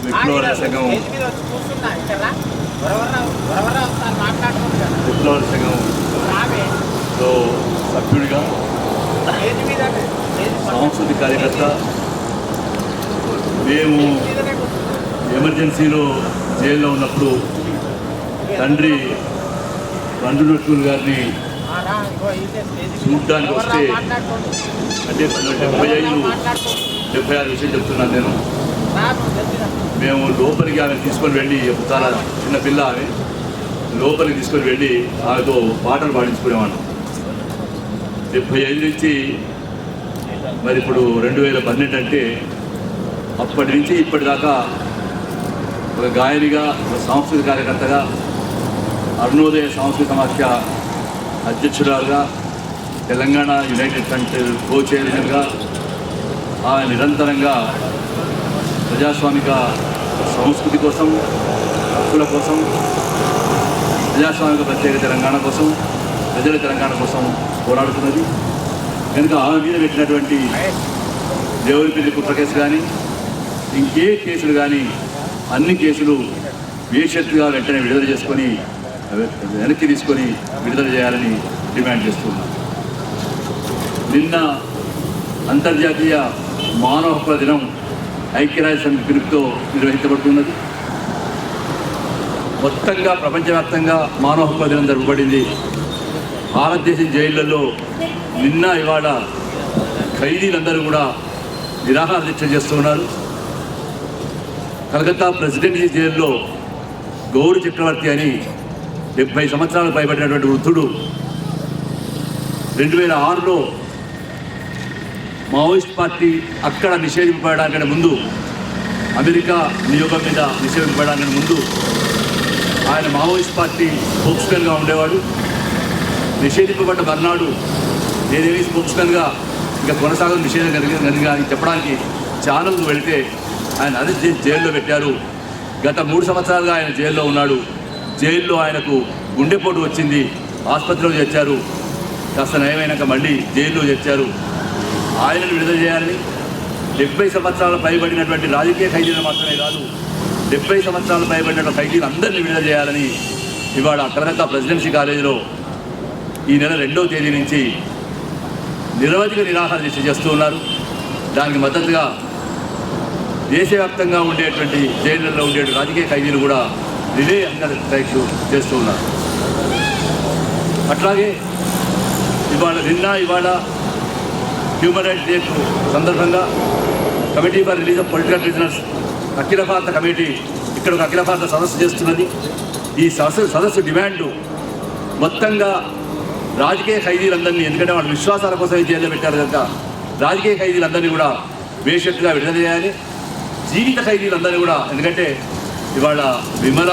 విప్లవ సంఘం విప్లవ సంఘంలో సభ్యుడిగా సాంస్కృతిక కార్యకర్త. మేము ఎమర్జెన్సీలో జైల్లో ఉన్నప్పుడు తండ్రి బండు నరసింహ గారిని చూడ్డానికి వస్తే, అంటే 75-76 విషయం చెప్తున్నాను నేను. మేము లోపలికి ఆమె తీసుకొని వెళ్ళి, చాలా చిన్న పిల్ల ఆమె, లోపలికి తీసుకొని వెళ్ళి ఆమెతో పాటలు పాడించుకునేవాళ్ళం. 75 నుంచి మరి ఇప్పుడు 2012 అంటే అప్పటి నుంచి ఇప్పటిదాకా ఒక గాయనిగా, ఒక సాంస్కృతిక కార్యకర్తగా, అరుణోదయ సాంస్కృతిక సమాఖ్య అధ్యక్షురాలుగా, తెలంగాణ యునైటెడ్ ఫ్రంట్ కో చైర్మన్గా ఆమె నిరంతరంగా ప్రజాస్వామిక సంస్కృతి కోసం, హక్కుల కోసం, ప్రజాస్వామిక ప్రత్యేక తెలంగాణ కోసం, ప్రజల తెలంగాణ కోసం పోరాడుతున్నది. కనుక ఆమె మీద పెట్టినటువంటి దేవుడిపల్లి కుట్ర కేసు కానీ, ఇంకే కేసులు కానీ, అన్ని కేసులు బేషరతుగా వెంటనే విడుదల చేసుకొని, వెనక్కి తీసుకొని విడుదల చేయాలని డిమాండ్ చేస్తున్నాం. నిన్న అంతర్జాతీయ మానవ హక్కుల దినం ఐక్యరాజ్య సమితి పిలుపుతో నిర్వహించబడుతున్నది. మొత్తంగా ప్రపంచవ్యాప్తంగా మానవ హక్కుల దినం జరపబడింది. భారతదేశం జైళ్లలో నిన్న ఇవాళ ఖైదీలందరూ కూడా నిరాహార దీక్ష చేస్తున్నారు. కలకత్తా ప్రెసిడెన్సీ జైల్లో గౌరీ చక్రవర్తి అని 70 సంవత్సరాలు పైబడినటువంటి వృద్ధుడు 2006లో మావోయిస్ట్ పార్టీ అక్కడ నిషేధింపబడడానికి ముందు, అమెరికా నియోగం మీద నిషేధింపబడడానికి ముందు ఆయన మావోయిస్ట్ పార్టీ స్పోక్స్మెన్గా ఉండేవాడు. నిషేధింపబడ్డ మర్నాడు నేనేమి స్పోక్స్మెన్గా ఇంకా కొనసాగడం నిషేధం కలిగింది అని చెప్పడానికి ఛానల్కు వెళితే ఆయన అరెస్ట్ చేసి జైల్లో పెట్టారు. గత 3 సంవత్సరాలుగా ఆయన జైల్లో ఉన్నాడు. జైల్లో ఆయనకు గుండెపోటు వచ్చింది, ఆసుపత్రిలో చేర్చారు. కాస్త నయమైనాక మళ్ళీ జైల్లో చేర్చారు. ఆయనను విడుదల చేయాలని 70 సంవత్సరాలు పైబడినటువంటి రాజకీయ ఖైదీలు మాత్రమే కాదు, 70 సంవత్సరాలు పైబడినటువంటి ఖైదీలు అందరినీ విడుదల చేయాలని ఇవాళ కలకత్తా ప్రెసిడెన్సీ కాలేజీలో ఈ నెల 2వ తేదీ నుంచి నిరవధిక నిరాహార దీక్ష చేస్తూ ఉన్నారు. దానికి మద్దతుగా దేశవ్యాప్తంగా ఉండేటువంటి జైళ్లలో ఉండే రాజకీయ ఖైదీలు కూడా రిలే అంగ స్ట్రైక్లు చేస్తూ ఉన్నారు. అట్లాగే ఇవాళ హ్యూమన్ రైట్స్ డే సందర్భంగా committee for release of political prisoners అఖిల భారత కమిటీ ఇక్కడ ఒక అఖిల భారత సదస్సు చేస్తున్నది. ఈ సదస్సు డిమాండ్ మొత్తంగా రాజకీయ ఖైదీలందరినీ, ఎందుకంటే వాళ్ళ విశ్వాసాల కోసం జైల్లో పెట్టారు కనుక రాజకీయ ఖైదీలందరినీ కూడా బేషరతుగా విడుదల చేయాలి. జీవిత ఖైదీలందరినీ కూడా, ఎందుకంటే ఇవాళ విమల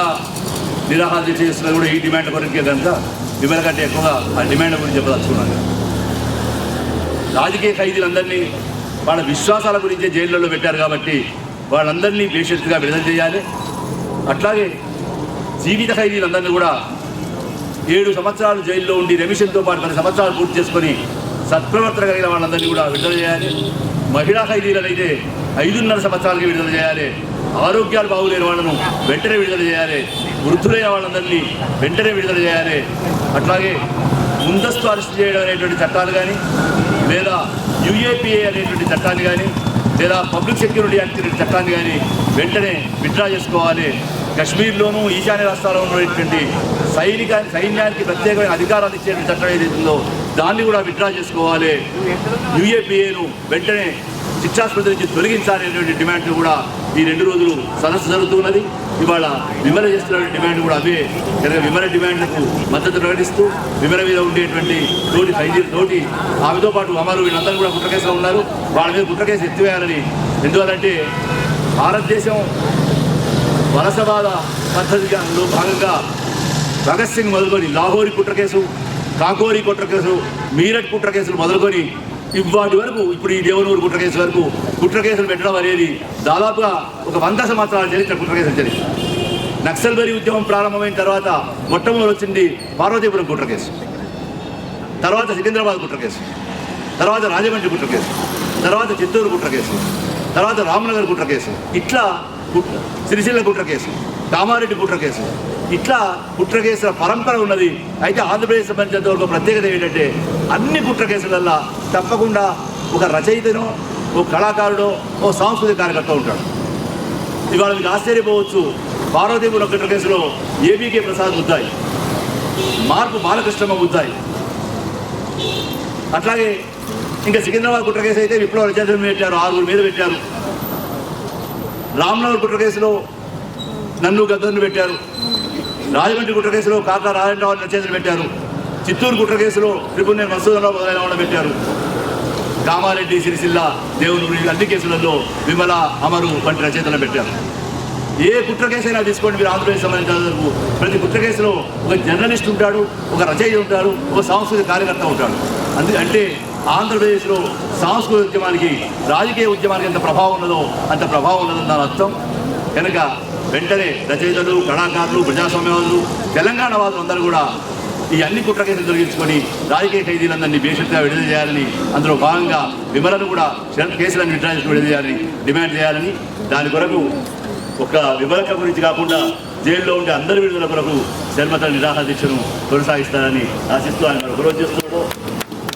నిరాహార దీక్ష చేస్తున్నది కూడా ఈ డిమాండ్ కొరకే కనుక విమల కంటే ఎక్కువగా ఆ డిమాండ్ గురించి చెప్పదలుచుకున్నాను. రాజకీయ ఖైదీలందరినీ వాళ్ళ విశ్వాసాల గురించే జైళ్ళలో పెట్టారు కాబట్టి వాళ్ళందరినీ బేషరతుగా విడుదల చేయాలి. అట్లాగే జీవిత ఖైదీలందరినీ కూడా 7 సంవత్సరాలు జైల్లో ఉండి రెమిషన్తో పాటు 10 సంవత్సరాలు పూర్తి చేసుకొని సత్ప్రవర్తన కలిగిన వాళ్ళందరినీ కూడా విడుదల చేయాలి. మహిళా ఖైదీలను అయితే 5.5 సంవత్సరాలకి విడుదల చేయాలి. ఆరోగ్యాలు బాగులేని వాళ్ళను వెంటనే విడుదల చేయాలి. వృద్ధులైన వాళ్ళందరినీ వెంటనే విడుదల చేయాలి. అట్లాగే ముందస్తు అరెస్ట్ చేయడం అనేటువంటి చట్టాలు కానీ, లేదా UAPA అనేటువంటి చట్టాన్ని కానీ, లేదా పబ్లిక్ సెక్యూరిటీ యాక్ట్ చట్టాన్ని కానీ వెంటనే విత్డ్రా చేసుకోవాలి. కశ్మీర్లోనూ ఈశాన్య రాష్ట్రాల్లో ఉన్నటువంటి సైన్యానికి ప్రత్యేకమైన అధికారాలు ఇచ్చేటువంటి చట్టం ఏదైతుందో దాన్ని కూడా విత్డ్రా చేసుకోవాలి. UAPAను వెంటనే శిక్షాస్పృతి నుంచి తొలగించాలనేటువంటి డిమాండ్ కూడా ఈ 2 రోజులు సదస్సు జరుగుతున్నది. ఇవాళ విమల చేస్తున్న డిమాండ్ కూడా అవే. కనుక విమల డిమాండ్లకు మద్దతు ప్రకటిస్తూ విమల మీద ఉండేటువంటి తోటి ఖైదీలతోటి ఆమెతో పాటు అమరు వీళ్ళందరూ కూడా కుట్ర కేసులో ఉన్నారు. వాళ్ళ మీద కుట్ర కేసు ఎత్తివేయాలని. ఎందువల్లంటే భారతదేశం వలసవాద పద్ధతిలో భాగంగా భగత్ సింగ్ మొదలుకొని లాహోరీ కుట్ర కేసు, కాకోరీ కుట్ర కేసు, మీరట్ కుట్ర కేసులు మొదలుకొని ఇవాటి వరకు, ఇప్పుడు ఈ దేవనూరు కుట్ర కేసు వరకు కుట్ర కేసులు పెట్టడం అనేది దాదాపుగా ఒక 100 సంవత్సరాల చరిత్ర కుట్ర కేసుల చరిత్ర. నక్సల్బరీ ఉద్యమం ప్రారంభమైన తర్వాత మొట్టమొదటి వచ్చింది పార్వతీపురం కుట్ర కేసు, తర్వాత సికింద్రాబాద్ కుట్ర కేసు, తర్వాత రాజమండ్రి కుట్ర కేసు, తర్వాత చిత్తూరు కుట్ర కేసు, తర్వాత రామ్నగర్ కుట్ర కేసు. ఇట్లా సిరిసిల్ల కుట్ర కేసు, కామారెడ్డి కుట్ర కేసు, ఇట్లా కుట్ర కేసుల పరంపర ఉన్నది. అయితే ఆంధ్రప్రదేశ్ సంబంధించినంత వరకు ప్రత్యేకత ఏంటంటే అన్ని కుట్ర కేసులల్లో తప్పకుండా ఒక రచయితనో, ఓ కళాకారుడో, ఓ సాంస్కృతిక కార్యకర్త ఉంటాడు. ఇవాళ మీకు ఆశ్చర్యపోవచ్చు, పార్వతీపురం కుట్ర కేసులో ఏబీకే ప్రసాద్ ముద్దాయి, మార్పు బాలకృష్ణమ్మ ముద్దాయి. అట్లాగే ఇంకా సికింద్రాబాద్ కుట్ర కేసు అయితే విప్లవ రచయితలు పెట్టారు, 6 మీద పెట్టారు. రామ్నగర్ కుట్ర కేసులో నన్ను గద్దర్ను పెట్టారు. రాజమండ్రి కుట్ర కేసులో కాకా నారాయణరావు రచయితలు పెట్టారు. చిత్తూరు కుట్ర కేసులో త్రిపుణ్య మసూదరావు మొదలైన వాళ్ళు పెట్టారు. కామారెడ్డి, సిరిసిల్ల, దేవుని అన్ని కేసులలో విమల, అమరు వంటి రచయితలను పెట్టారు. ఏ కుట్ర కేసైనా తీసుకోండి మీరు, ఆంధ్రప్రదేశ్ సంబంధించిన ప్రతి కుట్ర కేసులో ఒక జర్నలిస్ట్ ఉంటాడు, ఒక రచయిత ఉంటాడు, ఒక సాంస్కృతిక కార్యకర్త ఉంటాడు. అంటే ఆంధ్రప్రదేశ్లో సాంస్కృతిక ఉద్యమానికి, రాజకీయ ఉద్యమానికి ఎంత ప్రభావం ఉన్నదో అంత ప్రభావం ఉన్నదని దాని అర్థం. కనుక వెంటనే రచయితలు, కళాకారులు, ప్రజాస్వామ్యవాదులు, తెలంగాణ వాదులు అందరూ కూడా ఈ అన్ని కుట్ర కేసులు తొలగించుకొని రాజకీయ ఖైదీలందరినీ బేషరతుగా విడుదల చేయాలని, అందులో భాగంగా విమలను కూడా కేసులను విత్డ్రా చేసి విడుదల చేయాలని డిమాండ్ చేయాలని, దాని కొరకు ఒక విమలక గురించి కాకుండా జైల్లో ఉండే అందరి విడుదల కొరకు శర్మత నిరాహార దీక్షను కొనసాగిస్తారని ఆశిస్తూ ఆయన ఒకరోజు చేస్తున్నాడు.